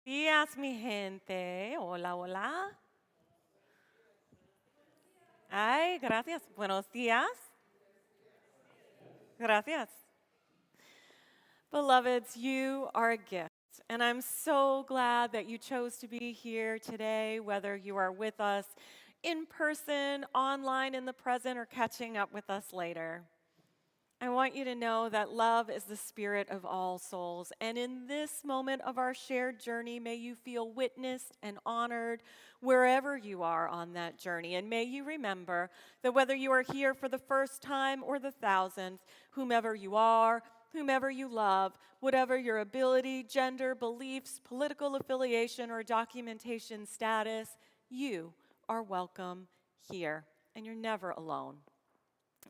Días, mi gente. Hola, hola. Ay, gracias. Buenos días. Gracias. Beloveds, you are a gift. And I'm so glad that you chose to be here today, whether you are with us in person, online in the present, or catching up with us later. I want you to know that love is the spirit of all souls. And in this moment of our shared journey, may you feel witnessed and honored wherever you are on that journey. And may you remember that whether you are here for the first time or the thousandth, whomever you are, whomever you love, whatever your ability, gender, beliefs, political affiliation, or documentation status, you are welcome here. And you're never alone.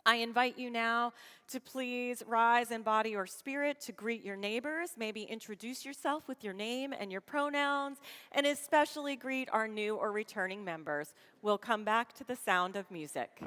I invite you now to please rise in body or spirit to greet your neighbors, maybe introduce yourself with your name and your pronouns, and especially greet our new or returning members. We'll come back to the sound of music.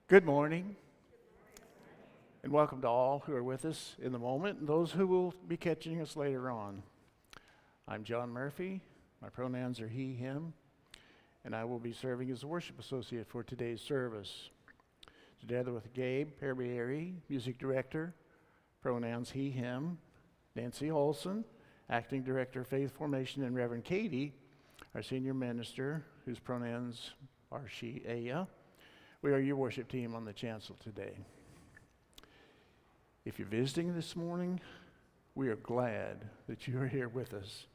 Good morning, and welcome to all who are with us in the moment and those who will be catching us later on. I'm John Murphy. My pronouns are he, him, and I will be serving as the worship associate for today's service. Together with Gabe Perrieri, music director, pronouns he, him, Nancy Olson, acting director of faith formation, and Reverend Katie, our senior minister, whose pronouns are she, Aya. We are your worship team on the chancel today. If you're visiting this morning, we are glad that you are here with us.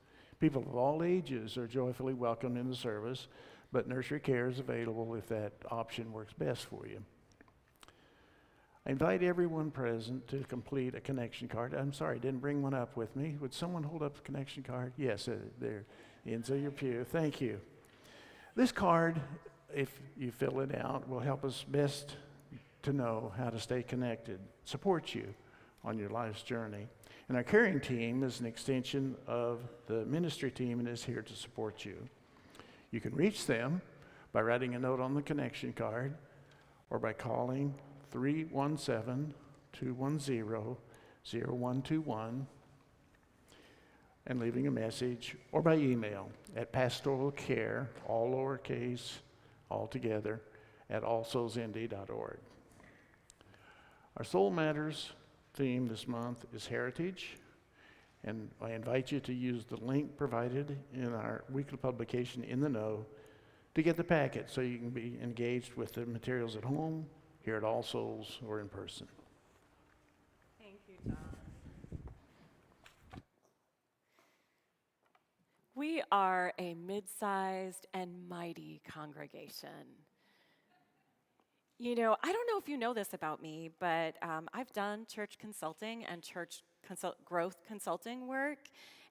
People of all ages are joyfully welcomed in the service, but nursery care is available if that option works best for you. I invite everyone present to complete a connection card. I'm sorry, I didn't bring one up with me. Would someone hold up a connection card? Yes, there, ends of your pew. Thank you. This card, if you fill it out, will help us best to know how to stay connected, support you on your life's journey. And our caring team is an extension of the ministry team and is here to support you. You can reach them by writing a note on the connection card or by calling 317-210-0121 and leaving a message, or by email at pastoralcare, all lowercase, all together, at allsoulsnd.org. Our Soul Matters theme this month is Heritage, and I invite you to use the link provided in our weekly publication, In the Know, to get the packet so you can be engaged with the materials at home, here at All Souls, or in person. Thank you, John. We are a mid-sized and mighty congregation. You know, I don't know if you know this about me, but I've done church consulting and church growth consulting work,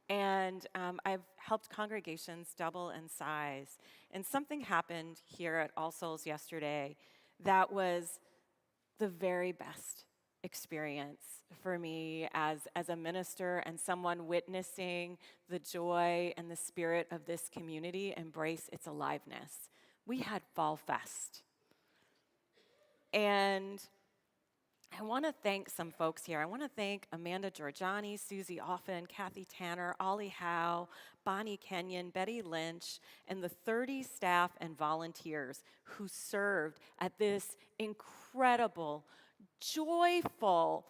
and I've helped congregations double in size. And something happened here at All Souls yesterday that was the very best experience for me as a minister and someone witnessing the joy and the spirit of this community embrace its aliveness. We had Fall Fest. And I want to thank some folks here. I want to thank Amanda Giorgiani, Susie Offen, Kathy Tanner, Ollie Howe, Bonnie Kenyon, Betty Lynch, and the 30 staff and volunteers who served at this incredible, joyful,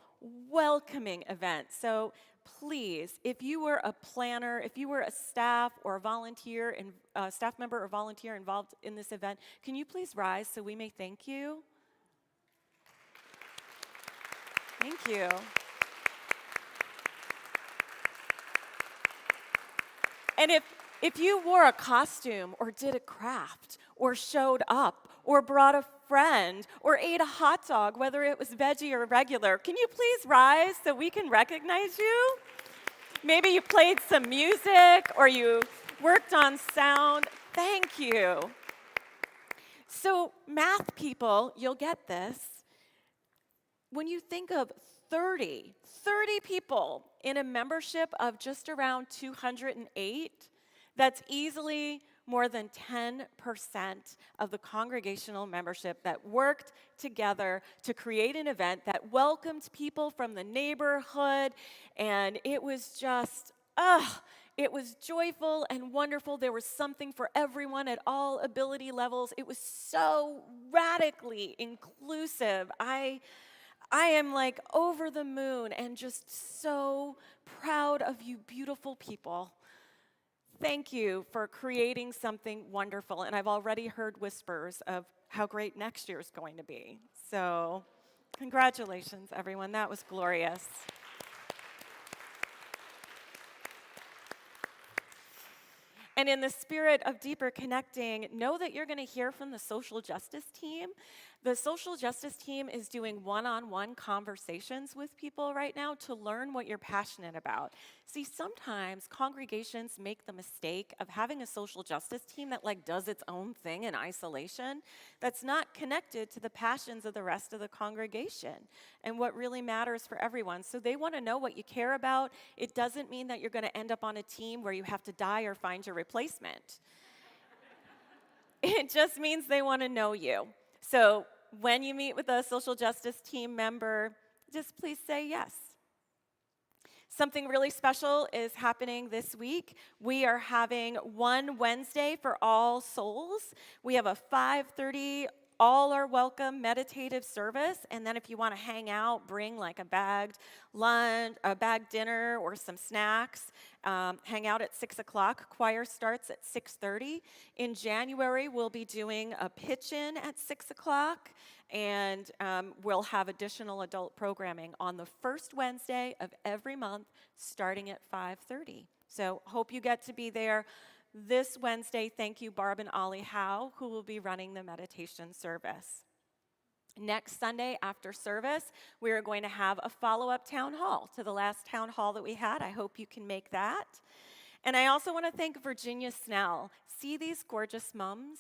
welcoming event. So please, if you were a planner, if you were a staff or a volunteer, staff member or volunteer involved in this event, can you please rise so we may thank you? Thank you. And if you wore a costume or did a craft or showed up or brought a friend or ate a hot dog, whether it was veggie or regular, can you please rise so we can recognize you? Maybe you played some music or you worked on sound. Thank you. So math people, you'll get this. When you think of 30 people in a membership of just around 208, that's easily more than 10% of the congregational membership that worked together to create an event that welcomed people from the neighborhood, and it was just, it was joyful and wonderful. There was something for everyone at all ability levels. It was so radically inclusive. I am like over the moon and just so proud of you beautiful people. Thank you for creating something wonderful. And I've already heard whispers of how great next year is going to be. So congratulations, everyone. That was glorious. And in the spirit of deeper connecting, know that you're going to hear from the social justice team. The social justice team is doing one-on-one conversations with people right now to learn what you're passionate about. See, sometimes congregations make the mistake of having a social justice team that does its own thing in isolation, that's not connected to the passions of the rest of the congregation and what really matters for everyone. So they want to know what you care about. It doesn't mean that you're going to end up on a team where you have to die or find your replacement. It just means they want to know you. So when you meet with a social justice team member, just please say yes. Something really special is happening this week. We are having one Wednesday for All Souls. We have a 5:30 all are welcome meditative service, and then if you want to hang out, bring like a bagged lunch, a bagged dinner, or some snacks. Hang out at 6 o'clock. Choir starts at 6:30. In January, we'll be doing a pitch-in at 6 o'clock, and we'll have additional adult programming on the first Wednesday of every month, starting at 5:30. So hope you get to be there. This Wednesday, thank you, Barb and Ollie Howe, who will be running the meditation service. Next Sunday after service, we are going to have a follow-up town hall to the last town hall that we had. I hope you can make that. And I also want to thank Virginia Snell. See these gorgeous mums?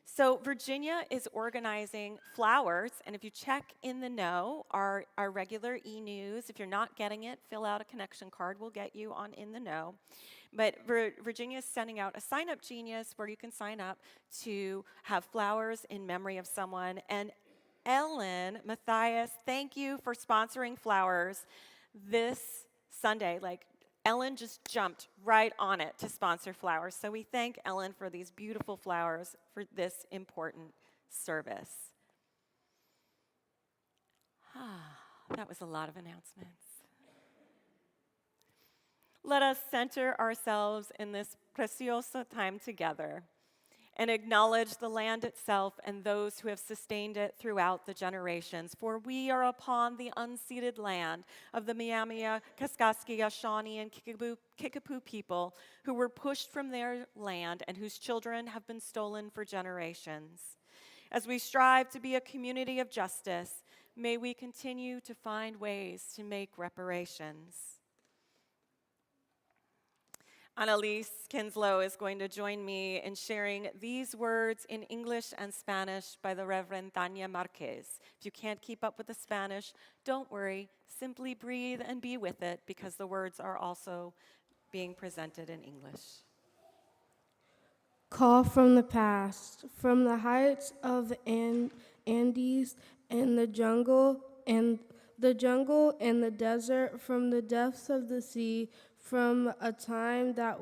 So Virginia is organizing flowers, and if you check in the know, our regular e-news, if you're not getting it, fill out a connection card. We'll get you on In the Know. But Virginia is sending out a Sign Up Genius where you can sign up to have flowers in memory of someone. And Ellen Matthias, thank you for sponsoring flowers this Sunday. Ellen just jumped right on it to sponsor flowers. So we thank Ellen for these beautiful flowers for this important service. That was a lot of announcements. Let us center ourselves in this precioso time together and acknowledge the land itself and those who have sustained it throughout the generations. For we are upon the unceded land of the Miamia, Kaskaskia, Shawnee, and Kickapoo people who were pushed from their land and whose children have been stolen for generations. As we strive to be a community of justice, may we continue to find ways to make reparations. Annalise Kinslow is going to join me in sharing these words in English and Spanish by the Reverend Tania Marquez. If you can't keep up with the Spanish, don't worry. Simply breathe and be with it because the words are also being presented in English. Call from the past, from the heights of the Andes and the jungle and the desert, from the depths of the sea, from a time that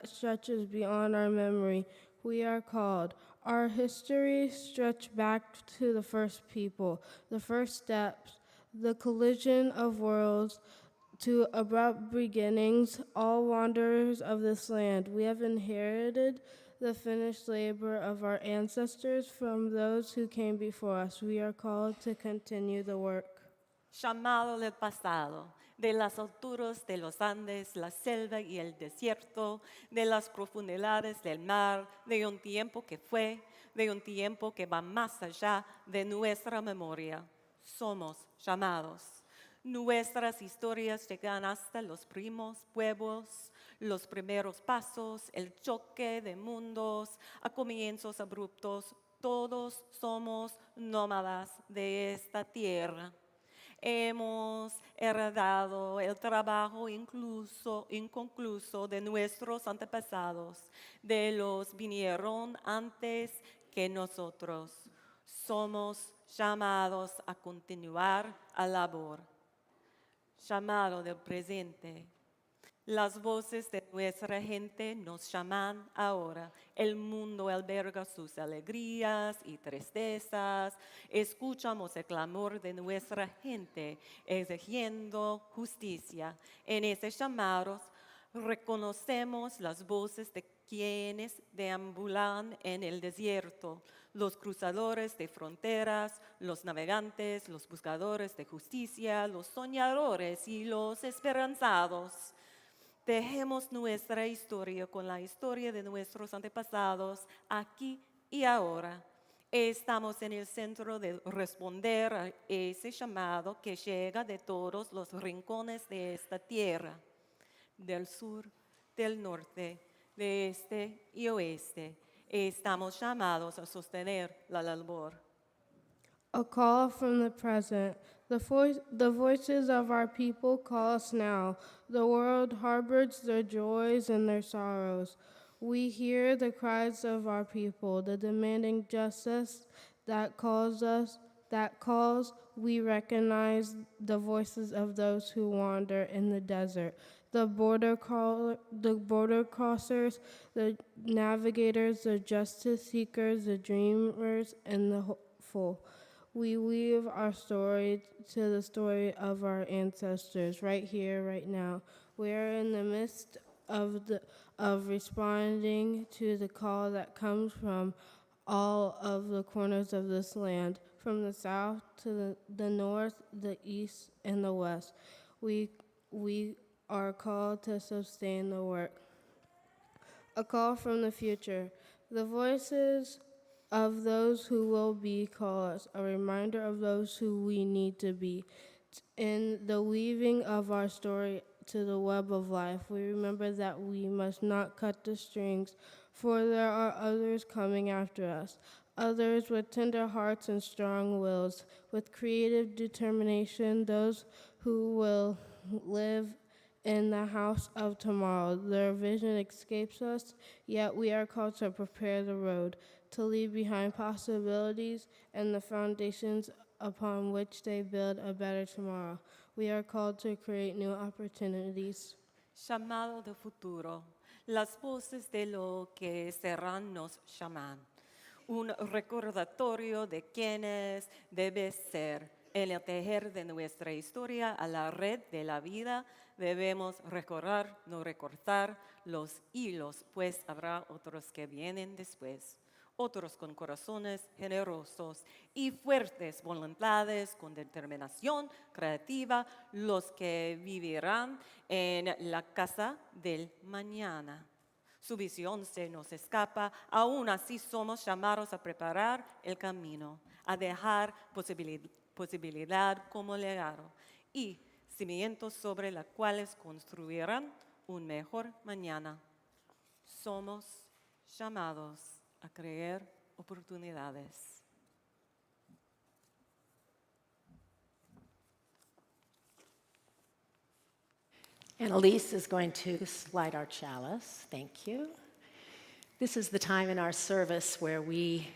stretches beyond our memory. We are called. Our history stretched back to the first people, the first steps, the collision of worlds, to abrupt beginnings, all wanderers of this land. We have inherited the finished labor of our ancestors from those who came before us. We are called to continue the work. Llamado del pasado, de las alturas de los Andes, la selva y el desierto, de las profundidades del mar, de un tiempo que fue, de un tiempo que va más allá de nuestra memoria. Somos llamados. Nuestras historias llegan hasta los primos pueblos, los primeros pasos, el choque de mundos, a comienzos abruptos. Todos somos nómadas de esta tierra. Hemos heredado el trabajo inconcluso de nuestros antepasados, de los vinieron antes que nosotros. Somos llamados a continuar la labor. Llamado del presente. Las voces de nuestra gente nos llaman ahora. El mundo alberga sus alegrías y tristezas. Escuchamos el clamor de nuestra gente exigiendo justicia. En ese llamado reconocemos las voces de quienes deambulan en el desierto, los cruzadores de fronteras, los navegantes, los buscadores de justicia, los soñadores y los esperanzados. Dejemos nuestra historia con la historia de nuestros antepasados aquí y ahora. Estamos en el centro de responder a ese llamado que llega de todos los rincones de esta tierra, del sur, del norte, de este y oeste. Estamos llamados a sostener la labor. A call from the present. The voices of our people call us now. The world harbors their joys and their sorrows. We hear the cries of our people, the demanding justice that calls. We recognize the voices of those who wander in the desert, the border crossers, the navigators, the justice seekers, the dreamers, and the hopeful. We weave our story to the story of our ancestors right here, right now. We are in the midst of responding to the call that comes from all of the corners of this land, from the south to the north, the east, and the west. We are called to sustain the work. A call from the future. The voices of those who will be call us, a reminder of those who we need to be. In the weaving of our story to the web of life, we remember that we must not cut the strings, for there are others coming after us, others with tender hearts and strong wills, with creative determination, those who will live in the house of tomorrow. Their vision escapes us, yet we are called to prepare the road, to leave behind possibilities and the foundations upon which they build a better tomorrow. We are called to create new opportunities. Llamado de futuro, las voces de lo que serán nos llaman. Un recordatorio de quienes debe ser. En el tejer de nuestra historia a la red de la vida debemos recordar, no recortar los hilos, pues habrá otros que vienen después. Otros con corazones generosos y fuertes voluntades, con determinación creativa, los que vivirán en la casa del mañana. Su visión se nos escapa, aún así somos llamados a preparar el camino, a dejar posibilidad como legado y cimientos sobre los cuales construirán un mejor mañana. Somos llamados a crear oportunidades. Annalise is going to light our chalice. Thank you. This is the time in our service where we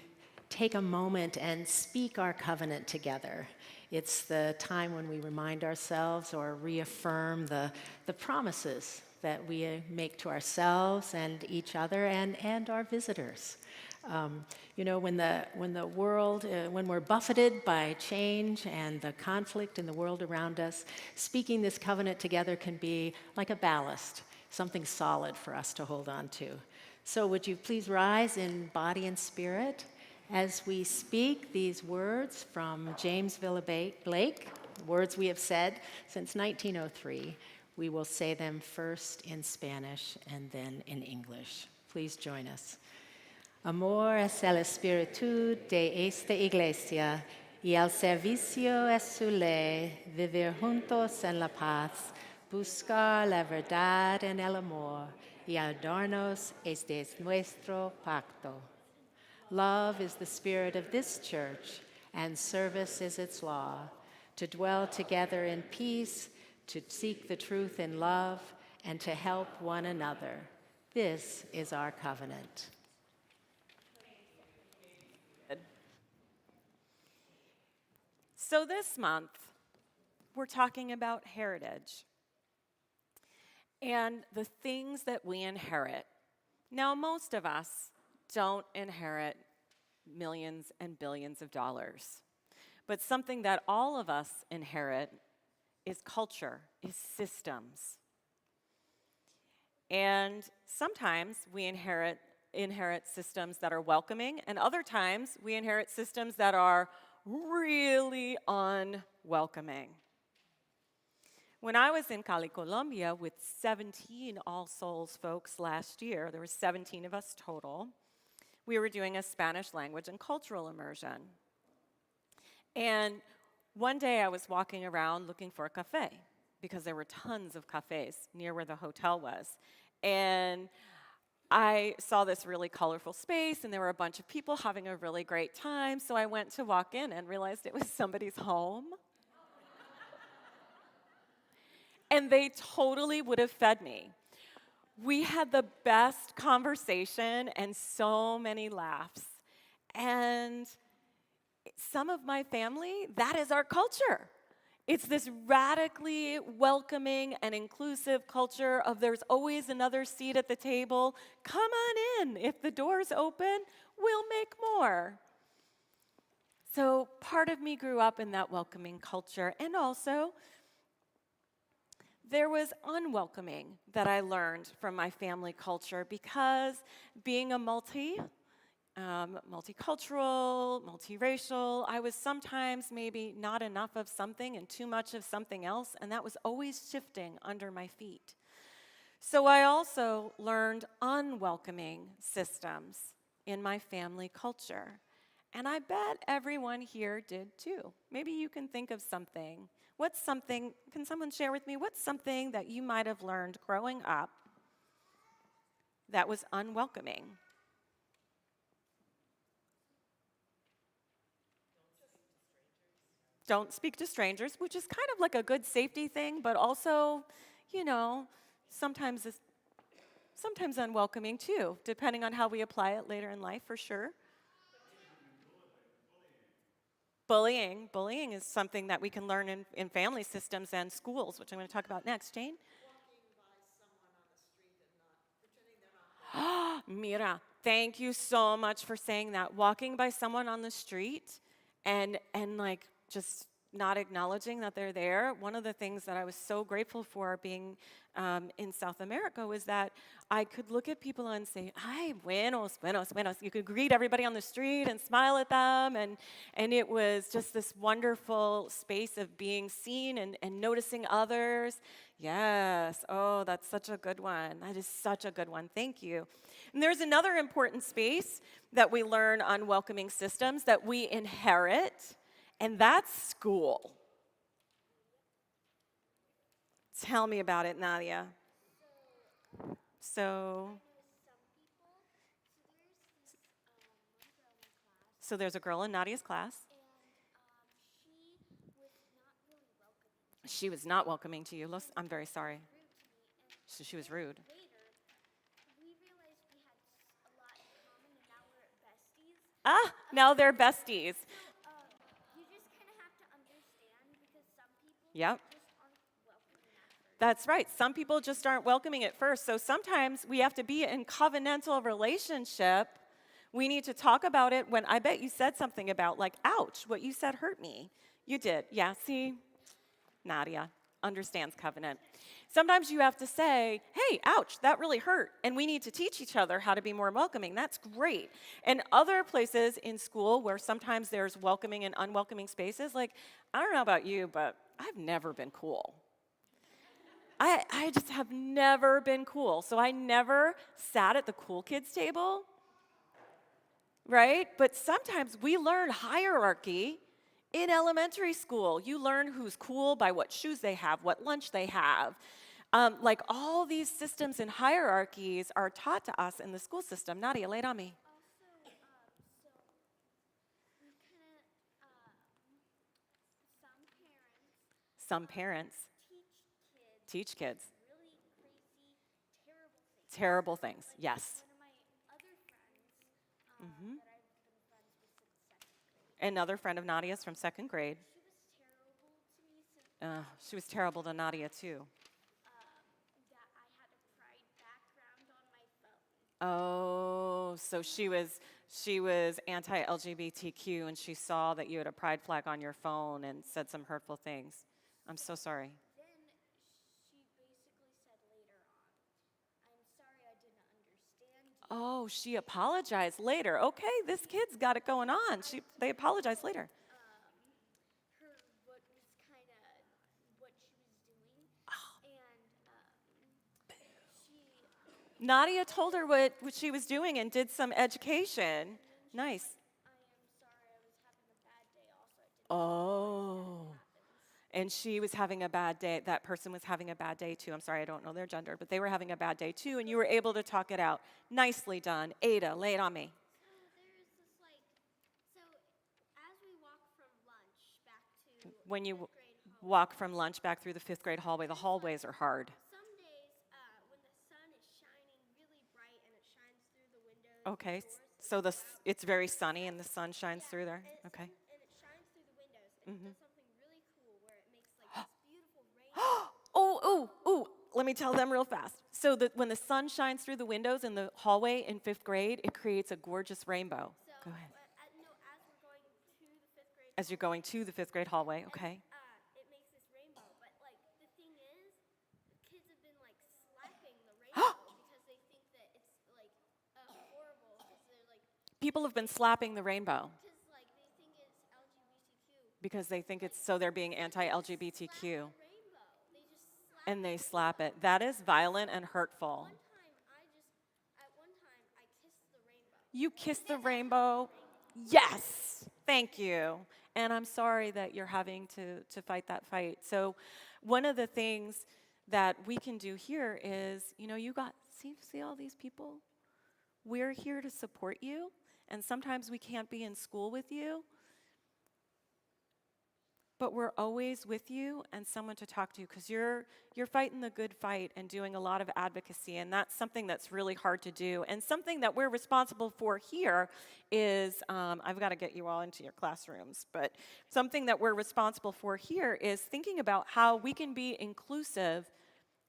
take a moment and speak our covenant together. It's the time when we remind ourselves or reaffirm the promises that we make to ourselves and each other and our visitors. When the world, when we're buffeted by change and the conflict in the world around us, speaking this covenant together can be like a ballast, something solid for us to hold on to. So would you please rise in body and spirit as we speak these words from James Blake, words we have said since 1903. We will say them first in Spanish and then in English. Please join us. Amor es el espíritu de esta iglesia y el servicio es su ley, vivir juntos en la paz, buscar la verdad en el amor y adornos este es nuestro pacto. Love is the spirit of this church, and service is its law, to dwell together in peace, to seek the truth in love, and to help one another. This is our covenant. So this month, we're talking about heritage and the things that we inherit. Now, most of us don't inherit millions and billions of dollars, but something that all of us inherit is culture, is systems. And sometimes we inherit systems that are welcoming, and other times we inherit systems that are really unwelcoming. When I was in Cali, Colombia with 17 All Souls folks last year, there were 17 of us total, we were doing a Spanish language and cultural immersion. And one day I was walking around looking for a cafe because there were tons of cafes near where the hotel was. And I saw this really colorful space, and there were a bunch of people having a really great time, so I went to walk in and realized it was somebody's home. And they totally would have fed me. We had the best conversation and so many laughs. And some of my family, that is our culture. It's this radically welcoming and inclusive culture of there's always another seat at the table. Come on in. If the door's open, we'll make more. So part of me grew up in that welcoming culture. And also, there was unwelcoming that I learned from my family culture because being a multicultural, multiracial, I was sometimes maybe not enough of something and too much of something else, and that was always shifting under my feet. So I also learned unwelcoming systems in my family culture. And I bet everyone here did too. Maybe you can think of something. Can someone share with me, what's something that you might have learned growing up that was unwelcoming? Don't speak to strangers, which is kind of like a good safety thing, but also, you know, sometimes unwelcoming too, depending on how we apply it later in life, for sure. Bullying is something that we can learn in family systems and schools, which I'm going to talk about next. Jane? Mira, thank you so much for saying that. Walking by someone on the street and like just not acknowledging that they're there. One of the things that I was so grateful for being in South America was that I could look at people and say, "Hi, buenos, buenos, buenos." You could greet everybody on the street and smile at them, and it was just this wonderful space of being seen and noticing others. Yes, oh, that's such a good one. That is such a good one. Thank you. And there's another important space that we learn on welcoming systems that we inherit, and that's school. Tell me about it, Nadia. So there's a girl in Nadia's class. She was not welcoming to you. I'm very sorry. So she was rude. Ah, now they're besties. Yep. That's right. Some people just aren't welcoming at first. So sometimes we have to be in covenantal relationship. We need to talk about it when I bet you said something about like, ouch, what you said hurt me. You did. Yeah, see? Nadia understands covenant. Sometimes you have to say, hey, ouch, that really hurt. And we need to teach each other how to be more welcoming. That's great. And other places in school where sometimes there's welcoming and unwelcoming spaces, like, I don't know about you, but I've never been cool. I just have never been cool. So I never sat at the cool kids table, right? But sometimes we learn hierarchy in elementary school. You learn who's cool by what shoes they have, what lunch they have. Like all these systems and hierarchies are taught to us in the school system. Nadia, lay it on me. Some parents teach kids terrible things. Yes. Another friend of Nadia's from second grade. She was terrible to Nadia too. Oh, so she was anti-LGBTQ and she saw that you had a pride flag on your phone and said some hurtful things. I'm so sorry. Oh, she apologized later. Okay, this kid's got it going on. They apologized later. Nadia told her what she was doing and did some education. Nice. Oh. And she was having a bad day. That person was having a bad day too. I'm sorry, I don't know their gender, but they were having a bad day too, and you were able to talk it out. Nicely done. Ada, lay it on me. When you walk from lunch back through the 5th grade hallway, the hallways are hard. Okay, so it's very sunny and the sun shines through there. Okay. And it shines through the windows, and it does something really cool where it makes like this beautiful rainbow. Oh, let me tell them real fast. So that when the sun shines through the windows in the hallway in 5th grade, it creates a gorgeous rainbow. So, Go ahead. no, as we're going to the 5th grade, As you're going to the 5th grade hallway, okay? it makes this rainbow. But like the thing is, the kids have been like slapping the rainbow because they think that it's like horrible because they're like People have been slapping the rainbow because like they think it's LGBTQ. because they think it's so they're being anti-LGBTQ Rainbow. They just slap. and they slap it. That is violent and hurtful. At one time I kissed the rainbow. You kiss the rainbow. Yes. Thank you. And I'm sorry that you're having to fight that fight. So one of the things that we can do here is, you got, see all these people? We're here to support you. And sometimes we can't be in school with you. But we're always with you and someone to talk to because you're fighting the good fight and doing a lot of advocacy, and that's something that's really hard to do. And something that we're responsible for here is, I've got to get you all into your classrooms, but something that we're responsible for here is thinking about how we can be inclusive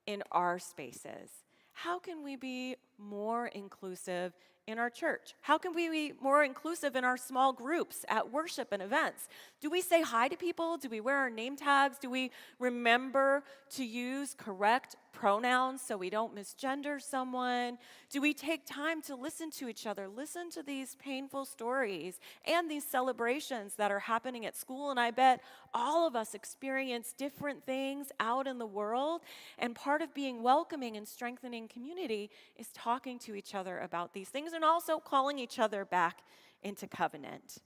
in our spaces. How can we be more inclusive in our church? How can we be more inclusive in our small groups at worship and events? Do we say hi to people? Do we wear our name tags? Do we remember to use correct pronouns so we don't misgender someone? Do we take time to listen to each other, listen to these painful stories and these celebrations that are happening at school? And I bet all of us experience different things out in the world, and part of being welcoming and strengthening community is talking to each other about these things and also calling each other back into covenant.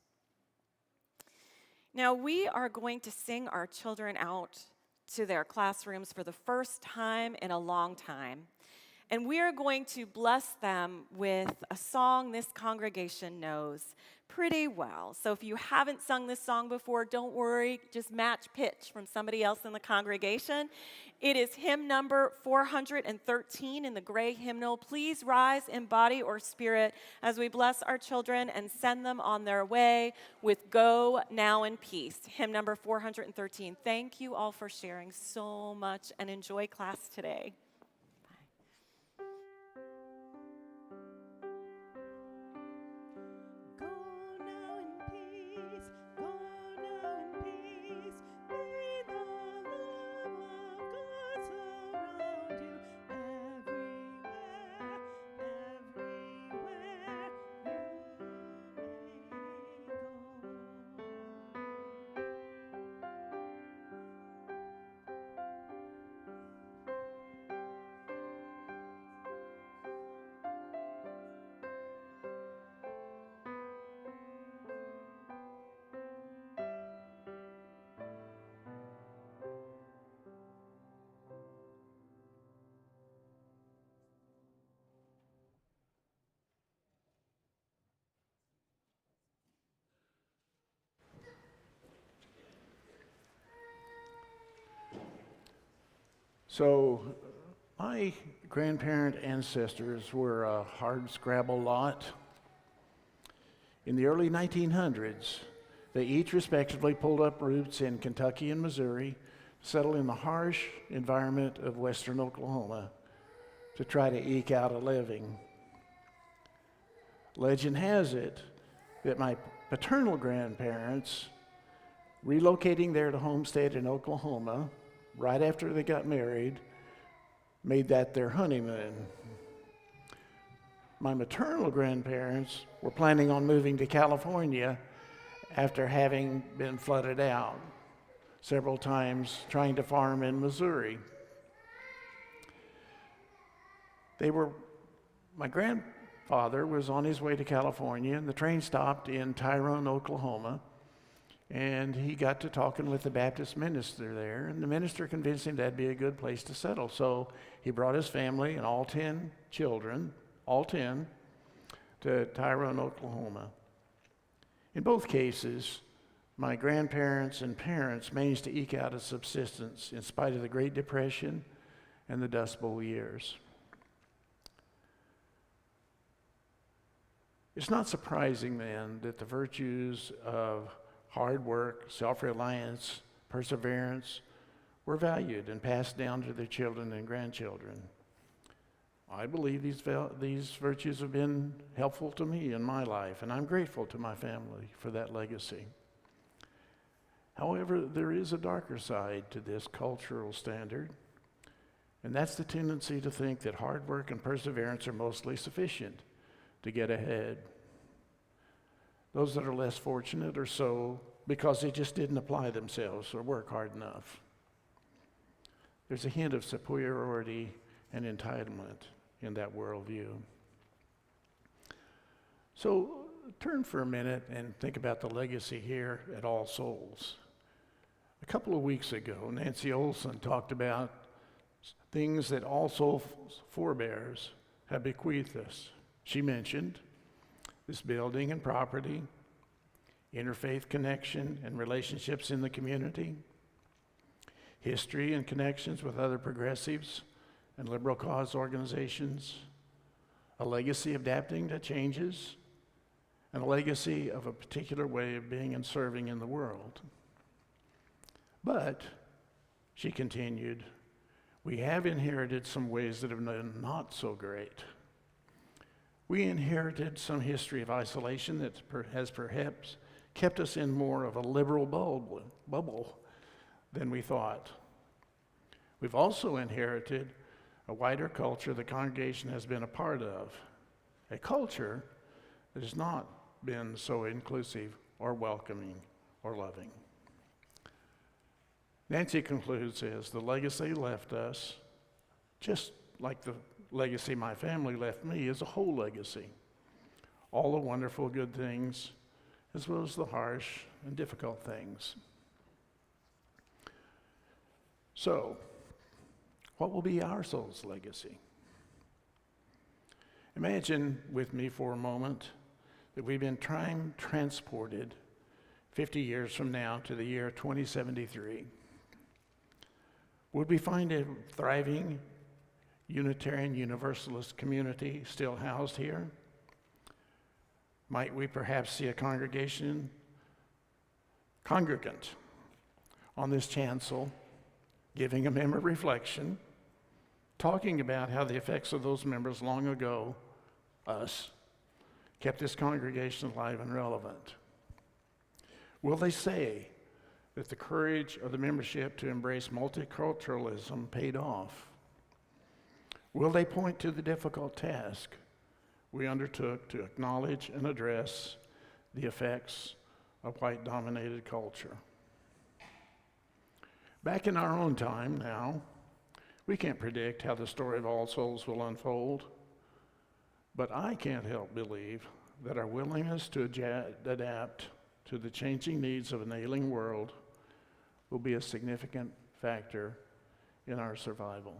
Now, we are going to sing our children out to their classrooms for the first time in a long time. And we are going to bless them with a song this congregation knows pretty well. So if you haven't sung this song before, don't worry, just match pitch from somebody else in the congregation. It is hymn number 413 in the gray hymnal. Please rise in body or spirit as we bless our children and send them on their way with Go Now in Peace. Hymn number 413. Thank you all for sharing so much and enjoy class today. So my grandparent ancestors were a hardscrabble lot. In the early 1900s, they each respectively pulled up roots in Kentucky and Missouri, settled in the harsh environment of western Oklahoma to try to eke out a living. Legend has it that my paternal grandparents, relocating there to homestead in Oklahoma, right after they got married, made that their honeymoon. My maternal grandparents were planning on moving to California after having been flooded out several times trying to farm in Missouri. My grandfather was on his way to California, and the train stopped in Tyrone, Oklahoma. And he got to talking with the Baptist minister there, and the minister convinced him that'd be a good place to settle. So he brought his family and all 10 children, to Tyrone, Oklahoma. In both cases, my grandparents and parents managed to eke out a subsistence in spite of the Great Depression and the Dust Bowl years. It's not surprising then that the virtues of hard work, self-reliance, perseverance were valued and passed down to their children and grandchildren. I believe these virtues have been helpful to me in my life, and I'm grateful to my family for that legacy. However, there is a darker side to this cultural standard, and that's the tendency to think that hard work and perseverance are mostly sufficient to get ahead. Those that are less fortunate are so because they just didn't apply themselves or work hard enough. There's a hint of superiority and entitlement in that worldview. So turn for a minute and think about the legacy here at All Souls. A couple of weeks ago, Nancy Olson talked about things that All Souls forebears have bequeathed us. She mentioned this building and property, interfaith connection and relationships in the community, history and connections with other progressives and liberal cause organizations, a legacy of adapting to changes, and a legacy of a particular way of being and serving in the world. But, she continued, we have inherited some ways that have been not so great. We inherited some history of isolation that has perhaps kept us in more of a liberal bubble than we thought. We've also inherited a wider culture the congregation has been a part of, a culture that has not been so inclusive or welcoming or loving. Nancy concludes as the legacy left us, just like the legacy my family left me, is a whole legacy. All the wonderful good things, as well as the harsh and difficult things. So, what will be our soul's legacy? Imagine with me for a moment that we've been time transported 50 years from now to the year 2073. Would we find a thriving Unitarian Universalist community still housed here? Might we perhaps see a congregant on this chancel giving a member reflection, talking about how the effects of those members long ago, us, kept this congregation alive and relevant? Will they say that the courage of the membership to embrace multiculturalism paid off? Will they point to the difficult task we undertook to acknowledge and address the effects of white-dominated culture? Back in our own time now, we can't predict how the story of All Souls will unfold, but I can't help believe that our willingness to adapt to the changing needs of an ailing world will be a significant factor in our survival.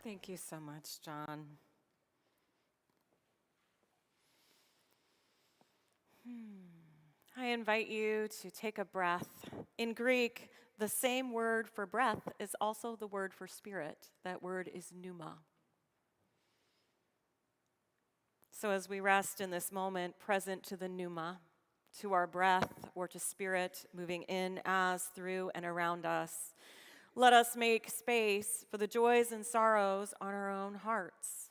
Thank you so much, John. I invite you to take a breath. In Greek, the same word for breath is also the word for spirit. That word is pneuma. So as we rest in this moment, present to the pneuma, to our breath or to spirit moving in, as, through, and around us, let us make space for the joys and sorrows on our own hearts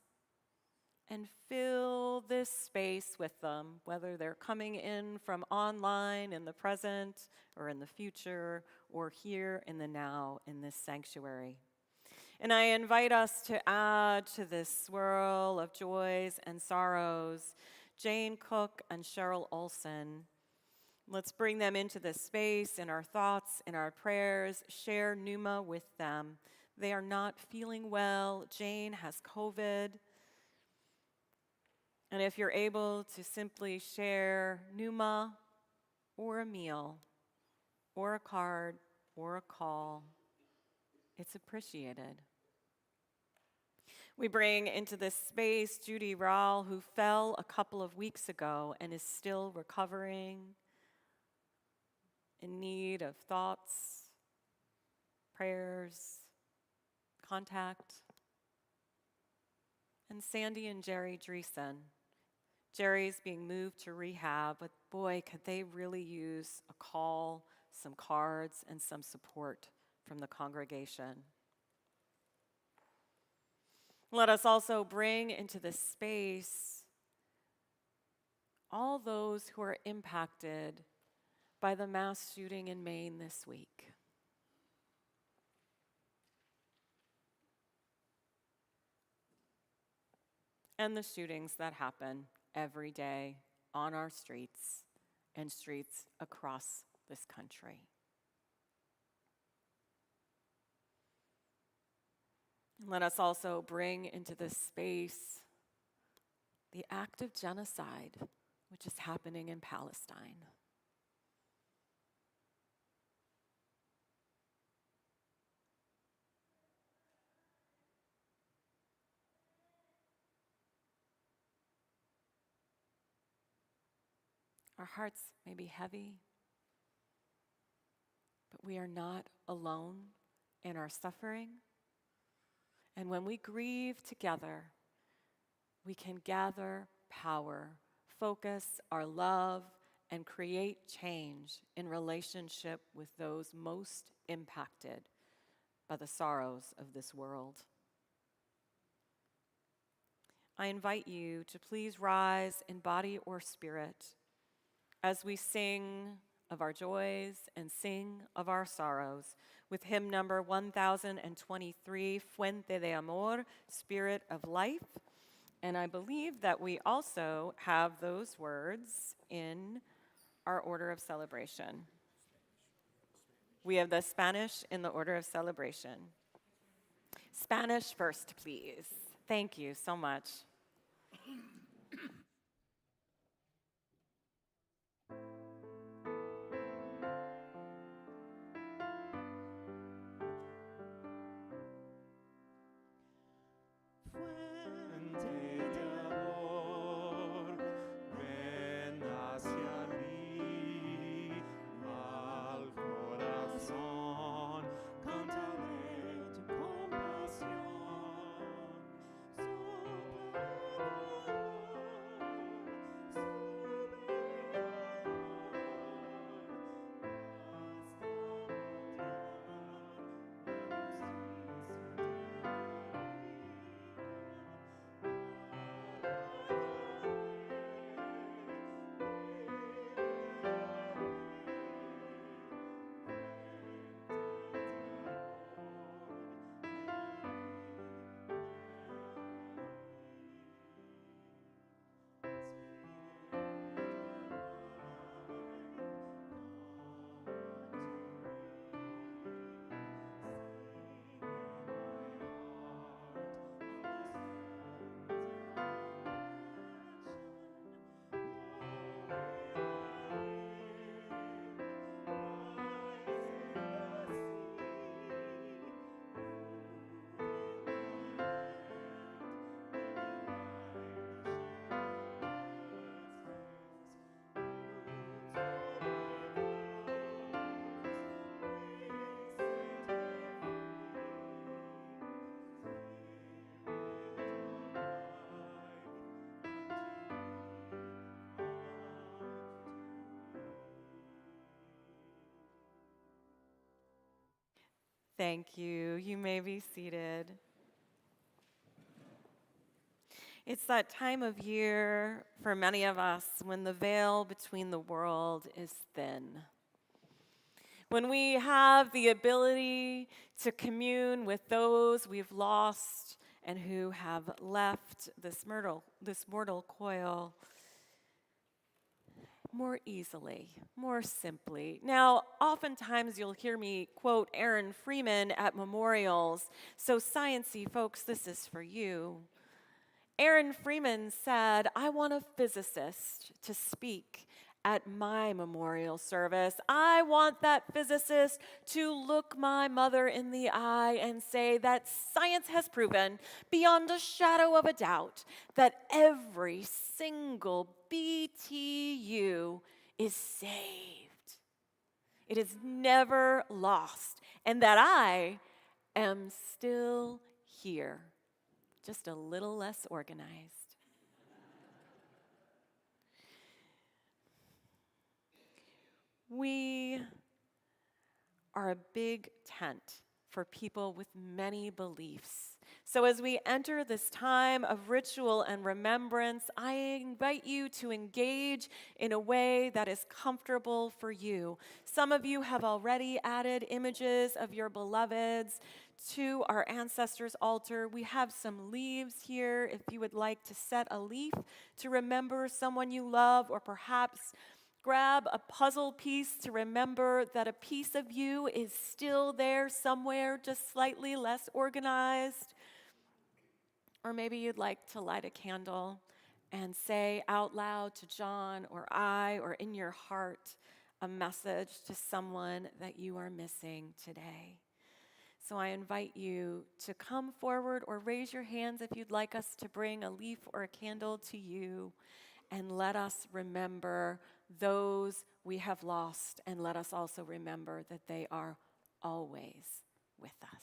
and fill this space with them, whether they're coming in from online in the present or in the future or here in the now in this sanctuary. And I invite us to add to this swirl of joys and sorrows Jane Cook and Cheryl Olson. Let's bring them into this space in our thoughts, in our prayers, share pneuma with them. They are not feeling well. Jane has COVID. And if you're able to simply share pneuma or a meal or a card or a call, it's appreciated. We bring into this space Judy Rall, who fell a couple of weeks ago and is still recovering, in need of thoughts, prayers, contact. and Sandy and Jerry Dreesen. Jerry's being moved to rehab, but boy, could they really use a call, some cards, and some support from the congregation. Let us also bring into this space all those who are impacted by the mass shooting in Maine this week. And the shootings that happen every day on our streets and streets across this country. Let us also bring into this space the act of genocide which is happening in Palestine. Our hearts may be heavy, but we are not alone in our suffering. And when we grieve together, we can gather power, focus our love, and create change in relationship with those most impacted by the sorrows of this world. I invite you to please rise in body or spirit as we sing of our joys and sing of our sorrows with hymn number 1023, Fuente de Amor, Spirit of Life. And I believe that we also have those words in our order of celebration. We have the Spanish in the order of celebration. Spanish first, please. Thank you so much. Thank you. You may be seated. It's that time of year for many of us when the veil between the world is thin. When we have the ability to commune with those we've lost and who have left this mortal coil more easily, more simply. Now, oftentimes you'll hear me quote Aaron Freeman at memorials. So science-y folks, this is for you. Aaron Freeman said, "I want a physicist to speak at my memorial service. I want that physicist to look my mother in the eye and say that science has proven beyond a shadow of a doubt that every single BTU is saved. It is never lost, and that I am still here. just a little less organized. We are a big tent for people with many beliefs. So as we enter this time of ritual and remembrance, I invite you to engage in a way that is comfortable for you. Some of you have already added images of your beloveds to our ancestors' altar. We have some leaves here if you would like to set a leaf to remember someone you love, or perhaps grab a puzzle piece to remember that a piece of you is still there somewhere, just slightly less organized. Or maybe you'd like to light a candle and say out loud to John or I, or in your heart, a message to someone that you are missing today. So I invite you to come forward or raise your hands if you'd like us to bring a leaf or a candle to you, and let us remember those we have lost, and let us also remember that they are always with us.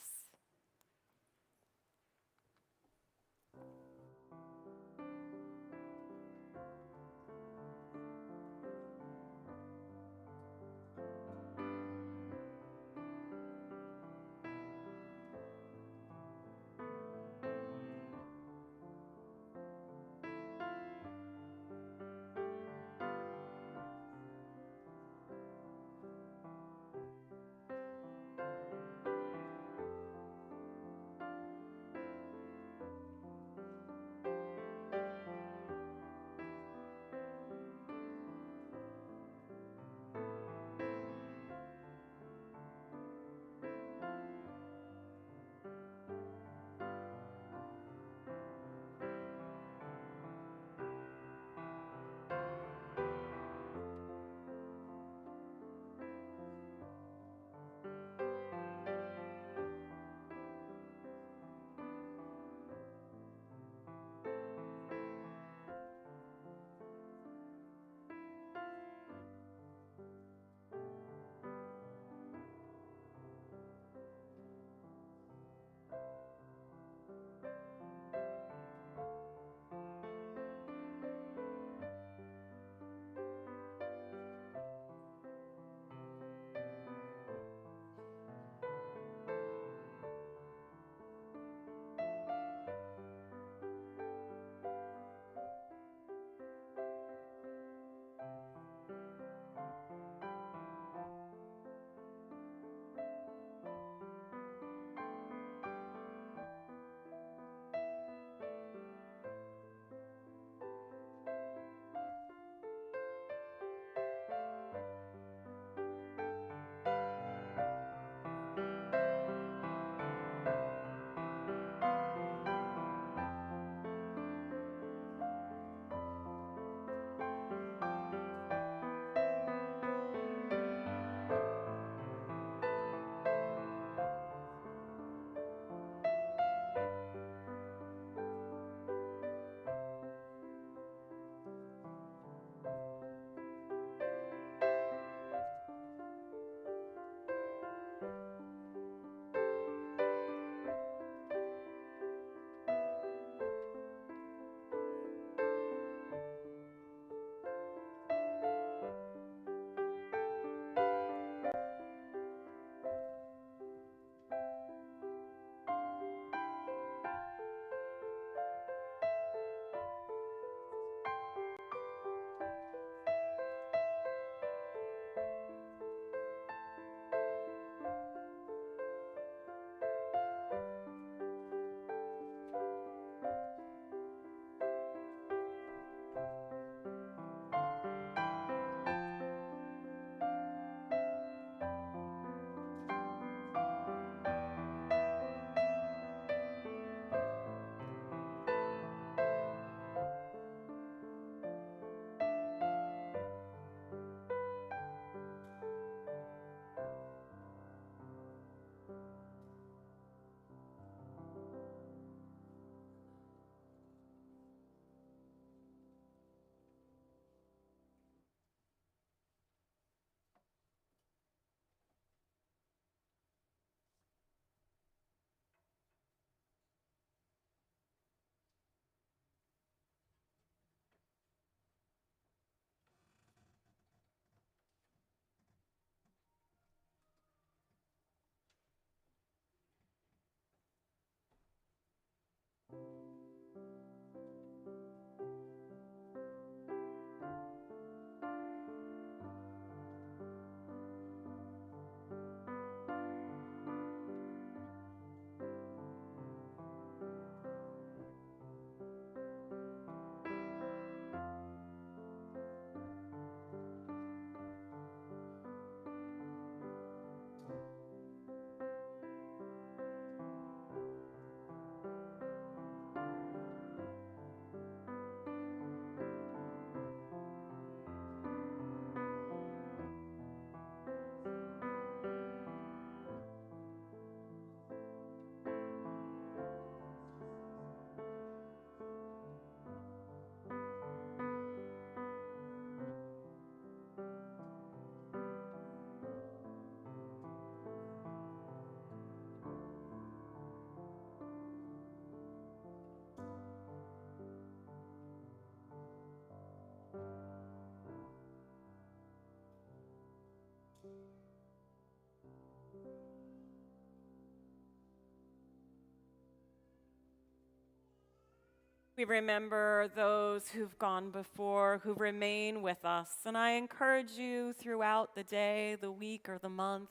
We remember those who've gone before, who remain with us. And I encourage you throughout the day, the week, or the month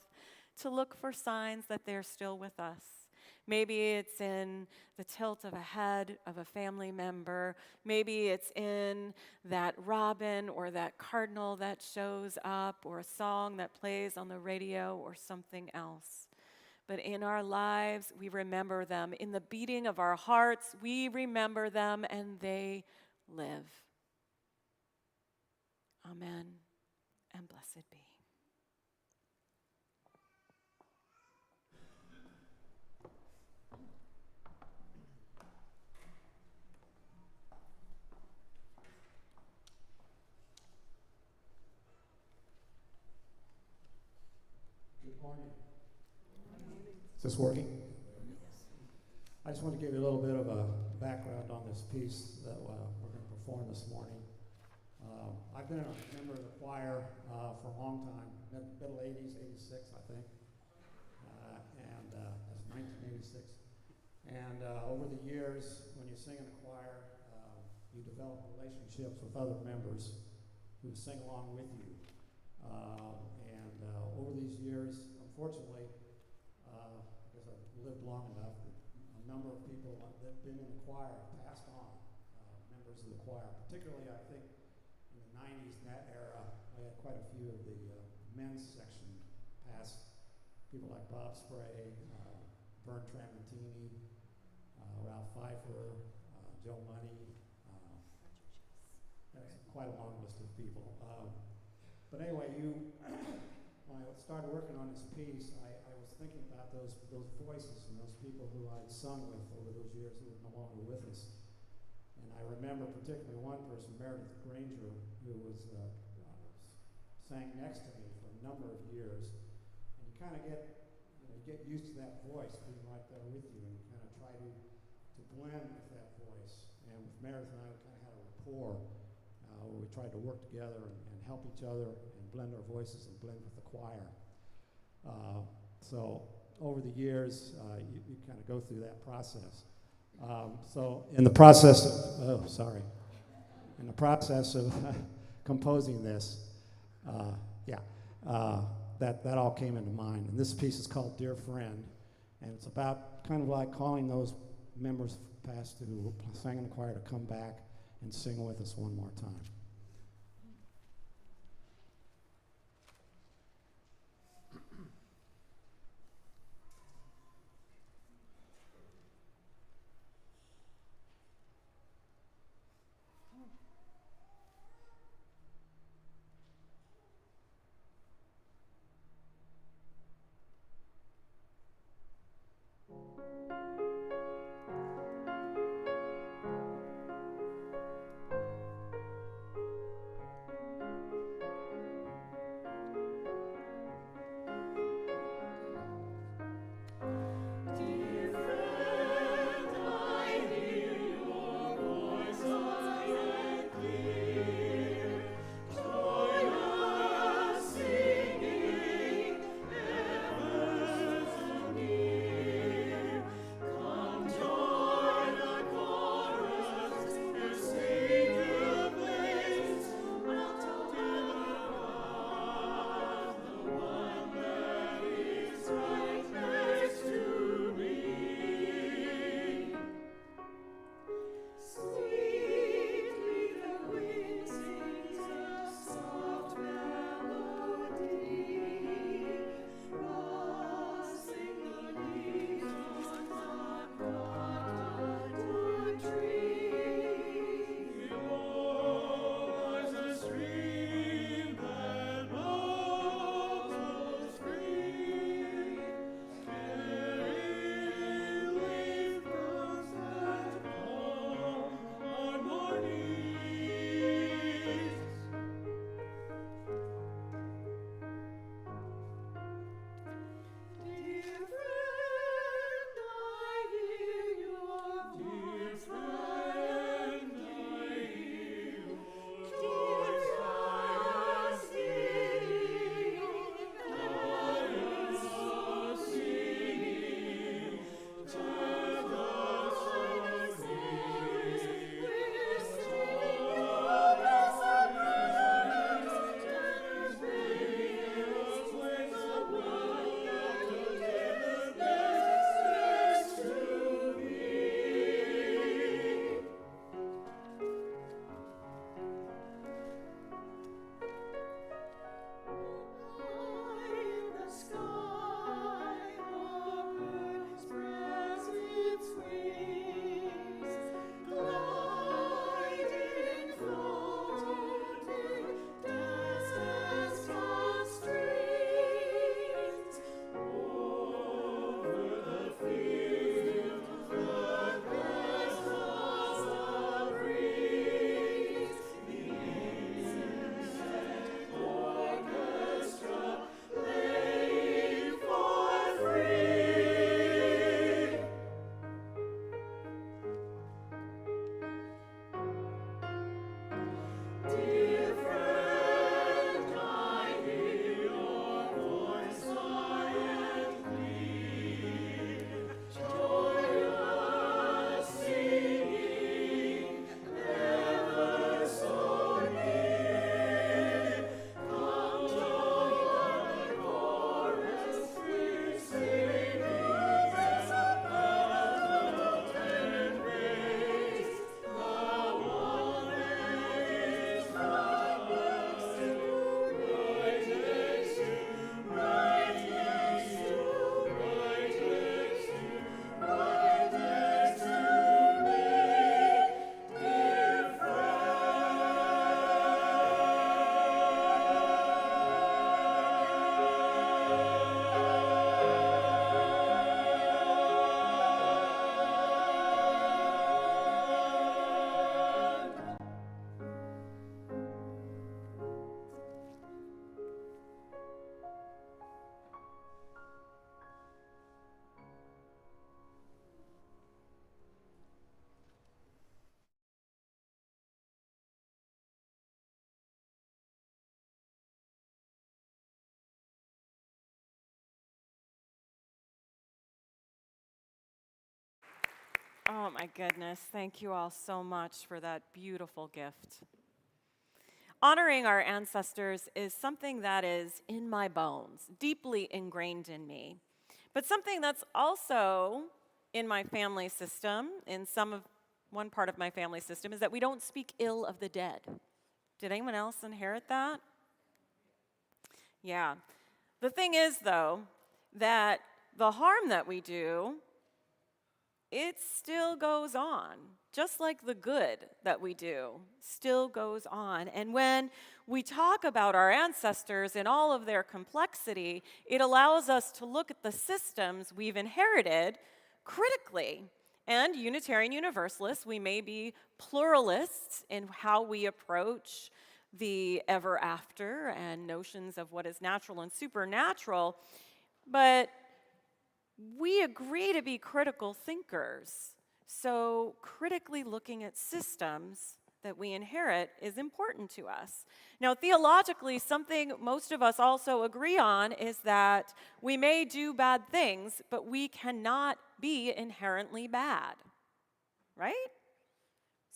to look for signs that they're still with us. Maybe it's in the tilt of a head of a family member. Maybe it's in that robin or that cardinal that shows up, or a song that plays on the radio, or something else. But in our lives, we remember them. In the beating of our hearts, we remember them, and they live. Amen, and blessed be. Good morning. Is this working? I just want to give you a little bit of a background on this piece that we're going to perform this morning. I've been a member of the choir for a long time, middle 80s, 86, I think, and that's 1986. And over the years, when you sing in a choir, you develop relationships with other members who sing along with you. And over these years, unfortunately, because I've lived long enough, a number of people that have been in the choir passed on, members of the choir. Particularly, I think, in the 90s, in that era, I had quite a few of the men's section pass. People like Bob Spray, Vern Tramontini, Ralph Pfeiffer, Joe Money. That's quite a long list of people. But anyway, when I started working on this piece, I was thinking about those voices and those people who I'd sung with over those years who were no longer with us. And I remember particularly one person, Meredith Granger, who was sang next to me for a number of years. And you kind of get used to that voice being right there with you, and you kind of try to blend with that voice. And with Meredith and I, we kind of had a rapport where we tried to work together and help each other and blend our voices and blend with the choir. So over the years, you kind of go through that process. So in the process of composing this, that all came into mind. And this piece is called Dear Friend, and it's about kind of like calling those members past who sang in the choir to come back and sing with us one more time. Oh my goodness. Thank you all so much for that beautiful gift. Honoring our ancestors is something that is in my bones, deeply ingrained in me, but something that's also in my family system, one part of my family system, is that we don't speak ill of the dead. Did anyone else inherit that? Yeah. The thing is, though, that the harm that we do, it still goes on, just like the good that we do still goes on. And when we talk about our ancestors in all of their complexity, it allows us to look at the systems we've inherited critically. And Unitarian Universalists, we may be pluralists in how we approach the ever after and notions of what is natural and supernatural, but we agree to be critical thinkers. So critically looking at systems that we inherit is important to us. Now, theologically, something most of us also agree on is that we may do bad things, but we cannot be inherently bad, right?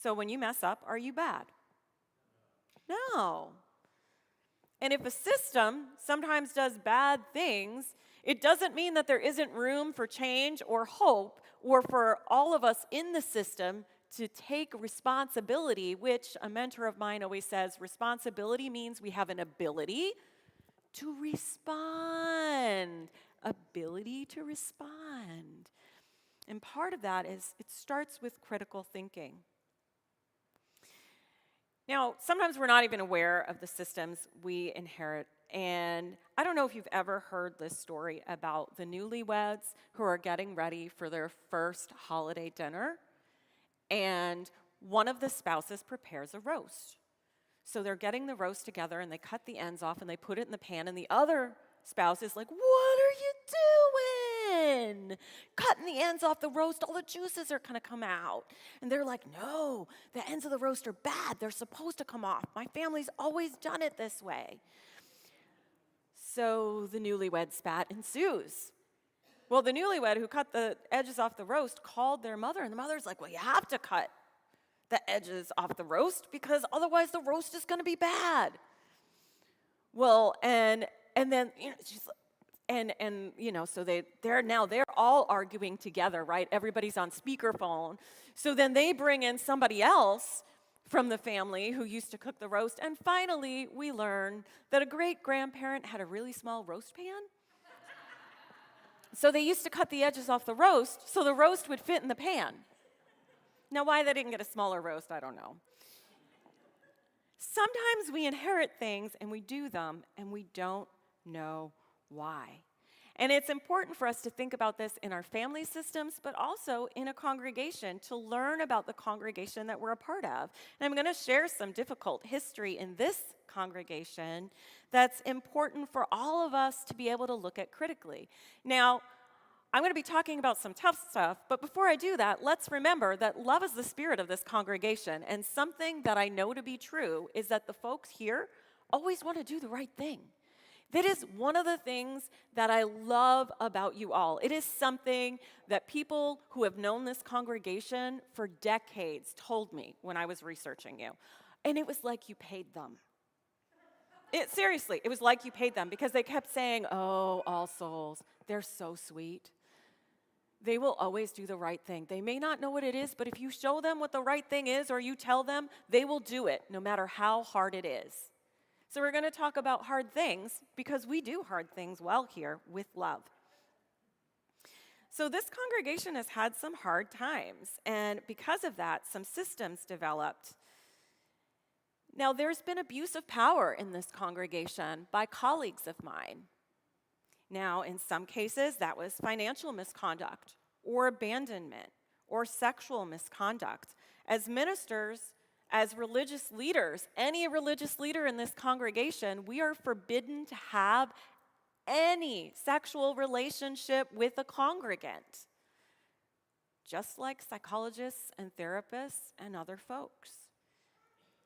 So when you mess up, are you bad? No. And if a system sometimes does bad things, it doesn't mean that there isn't room for change or hope or for all of us in the system to take responsibility, which a mentor of mine always says, responsibility means we have an ability to respond. Ability to respond. And part of that is it starts with critical thinking. Now, sometimes we're not even aware of the systems we inherit. And I don't know if you've ever heard this story about the newlyweds who are getting ready for their first holiday dinner. And one of the spouses prepares a roast. So they're getting the roast together and they cut the ends off and they put it in the pan. And the other spouse is like, "What are you doing? Cutting the ends off the roast, all the juices are going to come out." And they're like, "No, the ends of the roast are bad. They're supposed to come off. My family's always done it this way." So the newlywed spat ensues. Well, the newlywed who cut the edges off the roast called their mother, and the mother's like, "Well, you have to cut the edges off the roast because otherwise the roast is going to be bad." Well, and then she's so they're all arguing together, right? Everybody's on speakerphone. So then they bring in somebody else from the family who used to cook the roast, and finally we learn that a great-grandparent had a really small roast pan. So they used to cut the edges off the roast so the roast would fit in the pan. Now, why they didn't get a smaller roast, I don't know. Sometimes we inherit things and we do them and we don't know why. And it's important for us to think about this in our family systems, but also in a congregation to learn about the congregation that we're a part of. And I'm going to share some difficult history in this congregation that's important for all of us to be able to look at critically. Now, I'm going to be talking about some tough stuff, but before I do that, let's remember that love is the spirit of this congregation, and something that I know to be true is that the folks here always want to do the right thing. That is one of the things that I love about you all. It is something that people who have known this congregation for decades told me when I was researching you. And it was like you paid them. Seriously, it was like you paid them because they kept saying, "Oh, All Souls, they're so sweet. They will always do the right thing. They may not know what it is, but if you show them what the right thing is or you tell them, they will do it no matter how hard it is." So we're going to talk about hard things because we do hard things well here with love. So this congregation has had some hard times, and because of that, some systems developed. Now, there's been abuse of power in this congregation by colleagues of mine. Now, in some cases, that was financial misconduct or abandonment or sexual misconduct. As ministers, as religious leaders, any religious leader in this congregation, we are forbidden to have any sexual relationship with a congregant, just like psychologists and therapists and other folks.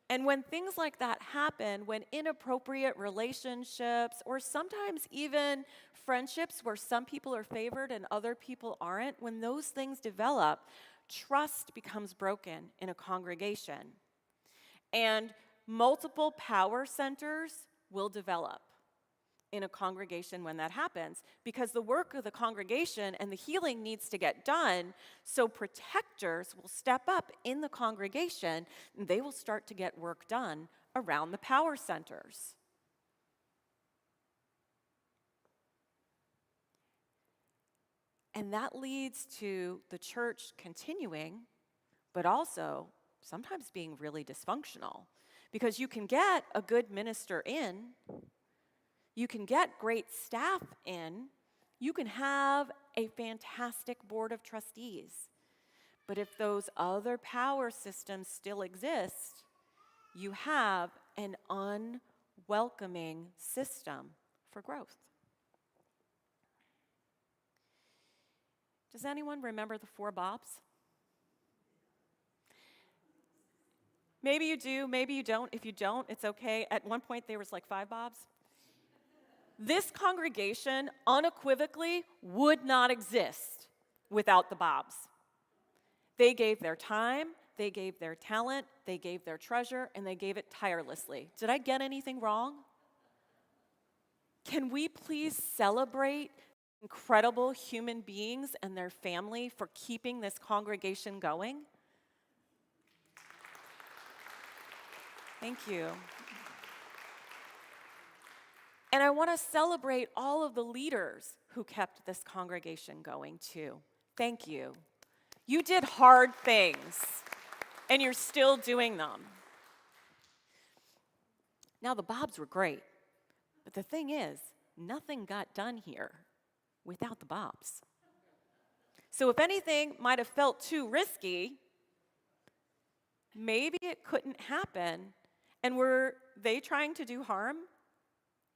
And when things like that happen, when inappropriate relationships, or sometimes even friendships where some people are favored and other people aren't, when those things develop, trust becomes broken in a congregation. And multiple power centers will develop in a congregation when that happens, because the work of the congregation and the healing needs to get done. So protectors will step up in the congregation, and they will start to get work done around the power centers. And that leads to the church continuing, but also sometimes being really dysfunctional, because you can get a good minister in, you can get great staff in, you can have a fantastic board of trustees. But if those other power systems still exist, you have an unwelcoming system for growth. Does anyone remember the 4 Bobs? Maybe you do, maybe you don't. If you don't, it's okay. At one point, there was like 5 Bobs. This congregation unequivocally would not exist without the Bobs. They gave their time, they gave their talent, they gave their treasure, and they gave it tirelessly. Did I get anything wrong? Can we please celebrate incredible human beings and their family for keeping this congregation going? Thank you. And I want to celebrate all of the leaders who kept this congregation going too. Thank you. You did hard things, and you're still doing them. Now, the Bobs were great, but the thing is, nothing got done here without the Bobs. So if anything might have felt too risky, maybe it couldn't happen. And were they trying to do harm?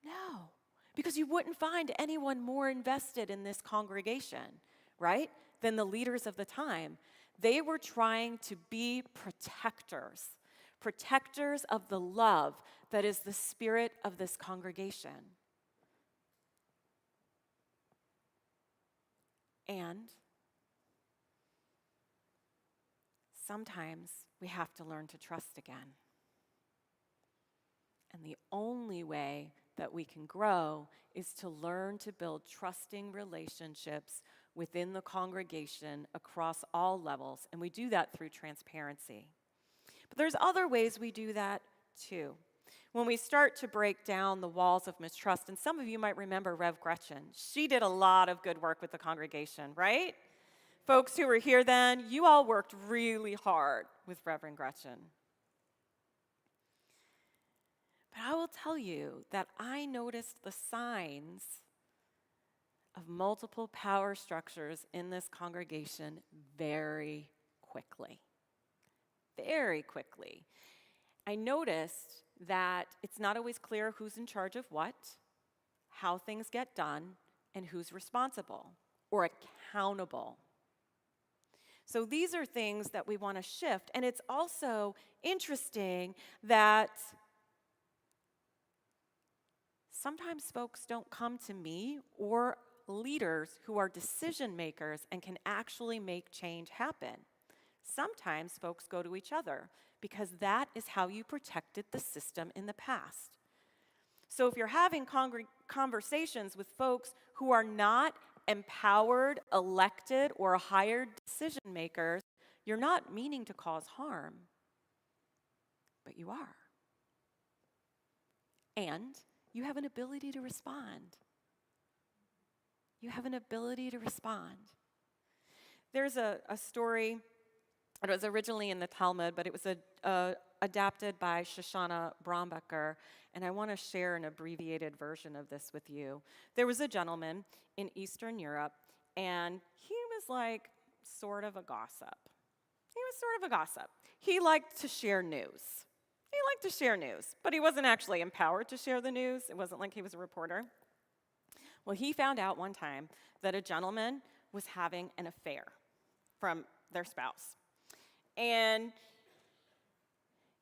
No, because you wouldn't find anyone more invested in this congregation, right, than the leaders of the time. They were trying to be protectors of the love that is the spirit of this congregation. And sometimes we have to learn to trust again. And the only way that we can grow is to learn to build trusting relationships within the congregation across all levels. And we do that through transparency. But there's other ways we do that too. When we start to break down the walls of mistrust, and some of you might remember Rev Gretchen. She did a lot of good work with the congregation, right? Folks who were here then, you all worked really hard with Reverend Gretchen. But I will tell you that I noticed the signs of multiple power structures in this congregation very quickly. Very quickly. I noticed that it's not always clear who's in charge of what, how things get done, and who's responsible or accountable. So these are things that we want to shift. And it's also interesting that sometimes folks don't come to me or leaders who are decision makers and can actually make change happen. Sometimes folks go to each other because that is how you protected the system in the past. So if you're having conversations with folks who are not empowered, elected, or hired decision makers, you're not meaning to cause harm, but you are. And you have an ability to respond. You have an ability to respond. There's a story, it was originally in the Talmud, but it was adapted by Shoshana Brombecker, and I want to share an abbreviated version of this with you. There was a gentleman in Eastern Europe, and he was like sort of a gossip. He liked to share news. But he wasn't actually empowered to share the news. It wasn't like he was a reporter. Well, he found out one time that a gentleman was having an affair from their spouse. And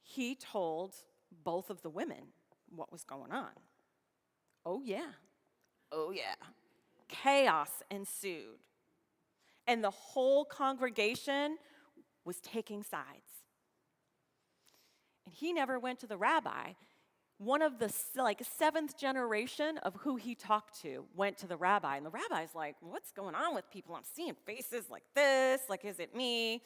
he told both of the women what was going on. Oh, yeah. Chaos ensued. And the whole congregation was taking sides. And he never went to the rabbi. One of the seventh generation of who he talked to went to the rabbi, and the rabbi's like, what's going on with people? I'm seeing faces like this, like, is it me?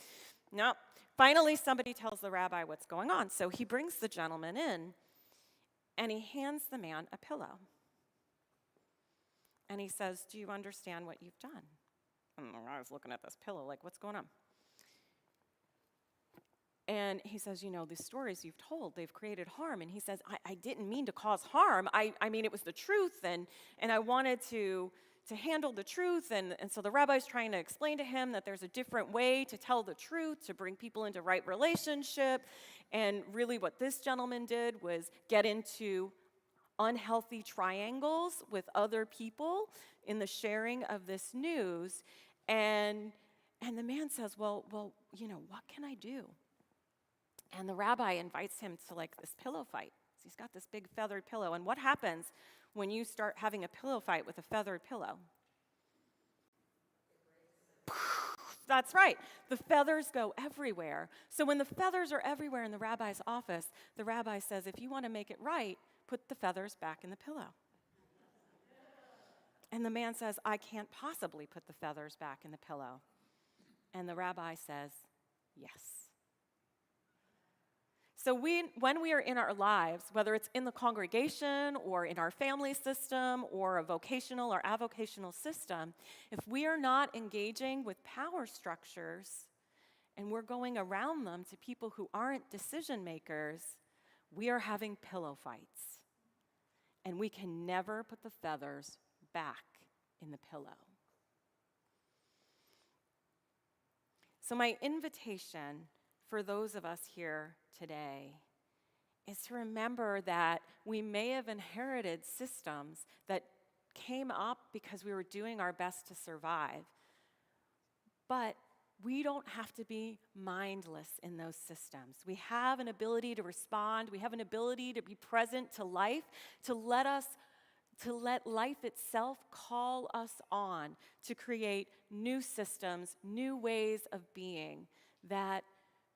No. Finally, somebody tells the rabbi what's going on. So he brings the gentleman in, and he hands the man a pillow. And he says, do you understand what you've done? And I was looking at this pillow like, what's going on? And he says, the stories you've told, they've created harm. And he says, I didn't mean to cause harm. I mean, it was the truth, and I wanted to handle the truth. And so the rabbi's trying to explain to him that there's a different way to tell the truth, to bring people into right relationship. And really what this gentleman did was get into unhealthy triangles with other people in the sharing of this news. And the man says, well, what can I do? And the rabbi invites him to this pillow fight. So he's got this big feathered pillow. And what happens when you start having a pillow fight with a feathered pillow? That's right. The feathers go everywhere. So when the feathers are everywhere in the rabbi's office, the rabbi says, if you want to make it right, put the feathers back in the pillow. And the man says, I can't possibly put the feathers back in the pillow. And the rabbi says, yes. So when we are in our lives, whether it's in the congregation or in our family system or a vocational or avocational system, if we are not engaging with power structures and we're going around them to people who aren't decision makers, we are having pillow fights. And we can never put the feathers back in the pillow. So my invitation for those of us here today is to remember that we may have inherited systems that came up because we were doing our best to survive, but we don't have to be mindless in those systems. We have an ability to respond. We have an ability to be present to life, to let life itself call us on to create new systems, new ways of being that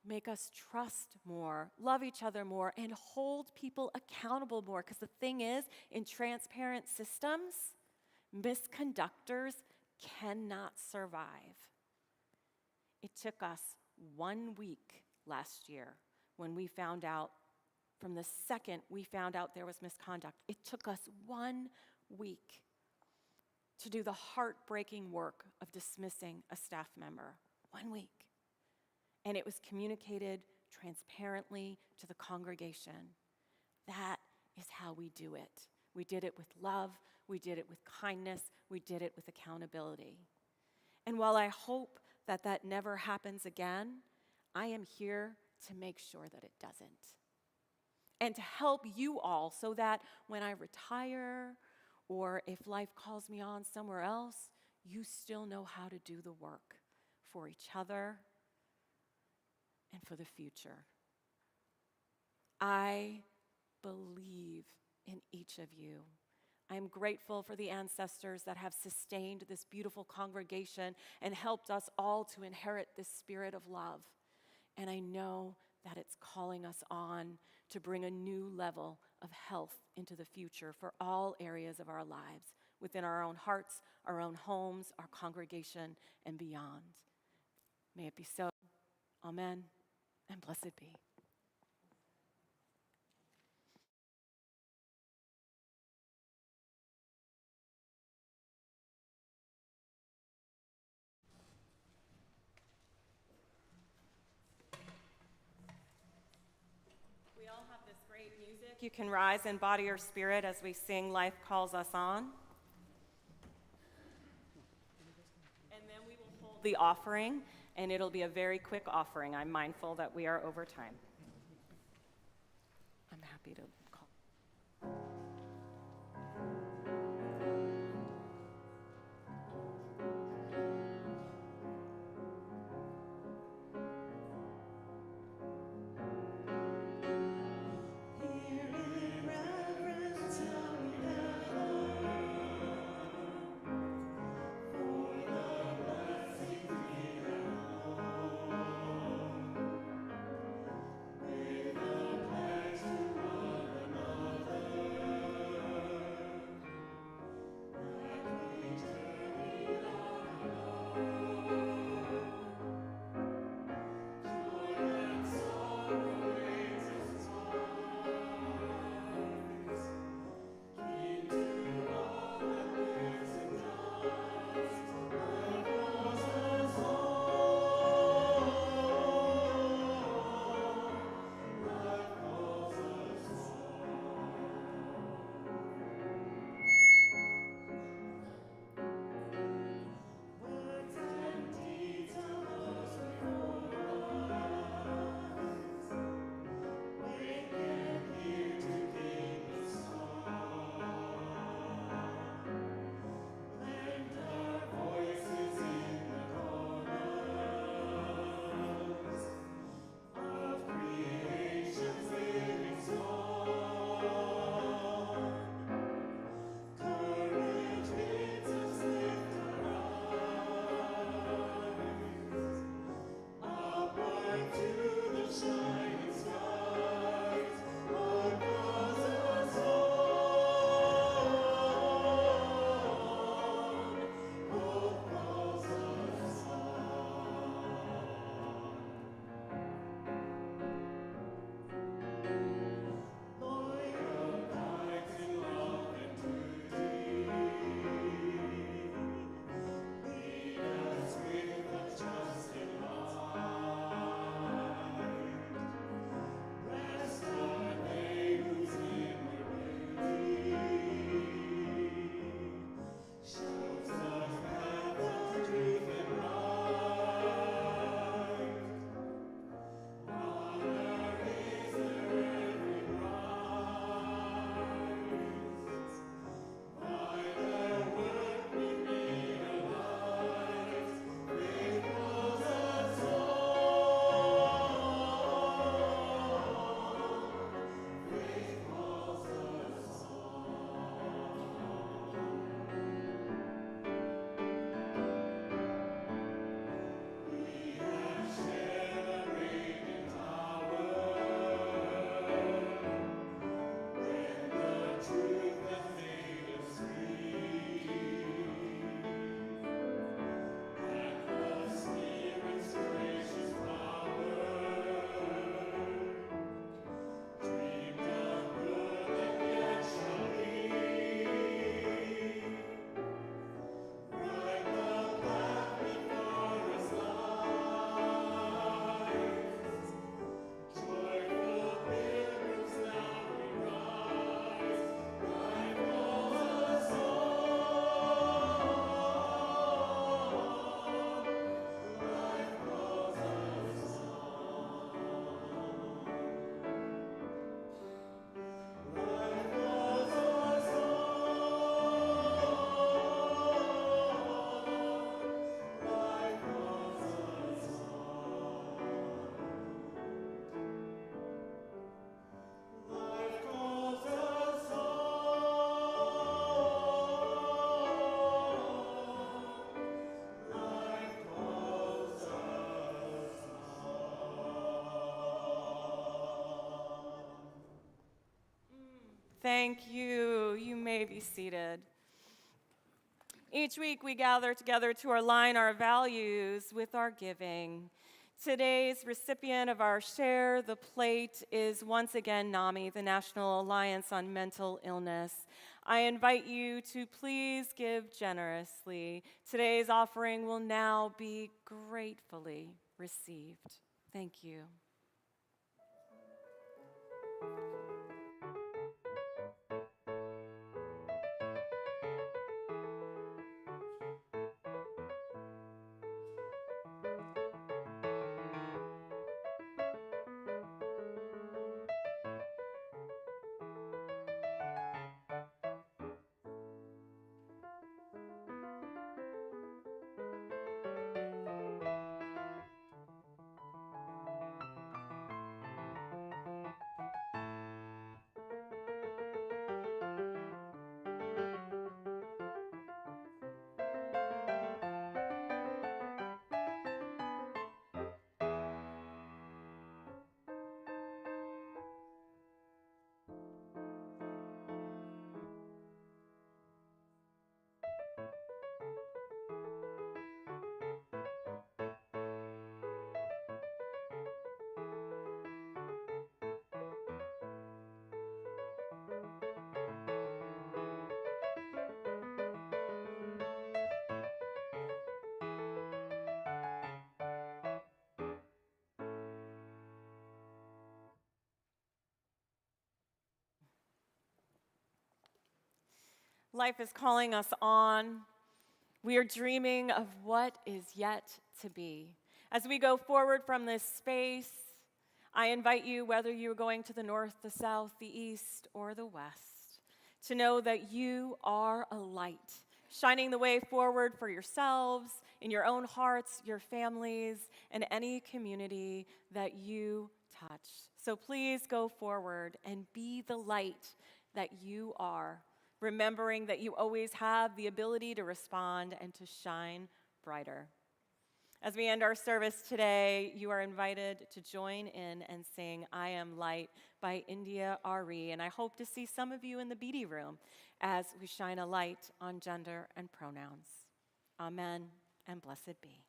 make us trust more, love each other more, and hold people accountable more. Because the thing is, in transparent systems, misconductors cannot survive. It took us 1 week last year when we found out, from the second we found out there was misconduct, it took us 1 week to do the heartbreaking work of dismissing a staff member. 1 week. And it was communicated transparently to the congregation. That is how we do it. We did it with love, we did it with kindness, we did it with accountability. And while I hope that that never happens again, I am here to make sure that it doesn't. And to help you all so that when I retire or if life calls me on somewhere else, you still know how to do the work for each other and for the future. I believe in each of you. I am grateful for the ancestors that have sustained this beautiful congregation and helped us all to inherit this spirit of love. And I know that it's calling us on to bring a new level of health into the future for all areas of our lives, within our own hearts, our own homes, our congregation, and beyond. May it be so. Amen, and blessed be. We all have this great music. You can rise in body or spirit as we sing Life Calls Us On. And then we will hold the offering, and it'll be a very quick offering. I'm mindful that we are over time. I'm happy to call. Thank you. You may be seated. Each week we gather together to align our values with our giving. Today's recipient of our Share the Plate is once again NAMI, the National Alliance on Mental Illness. I invite you to please give generously. Today's offering will now be gratefully received. Thank you. Life is calling us on. We are dreaming of what is yet to be. As we go forward from this space, I invite you, whether you're going to the north, the south, the east, or the west, to know that you are a light, shining the way forward for yourselves, in your own hearts, your families, and any community that you touch. So please go forward and be the light that you are, remembering that you always have the ability to respond and to shine brighter. As we end our service today, you are invited to join in and sing I Am Light by India Ari, and I hope to see some of you in the BD room as we shine a light on gender and pronouns. Amen, and blessed be.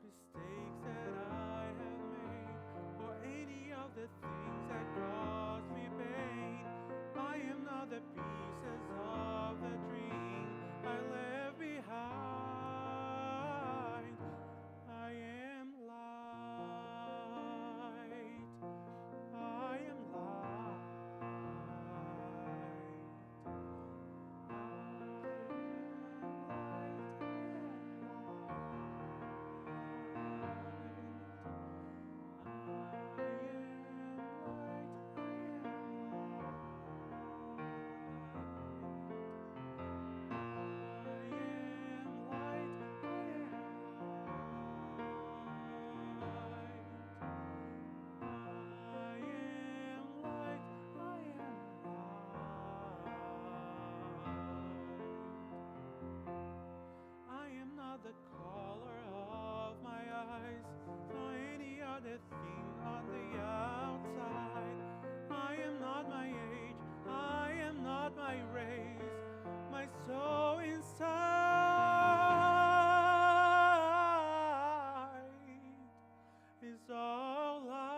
Mistakes that I have made, or any of the things that caused me pain. I am not the pieces of the dream I left behind. I am light. I am light. I am light. is all I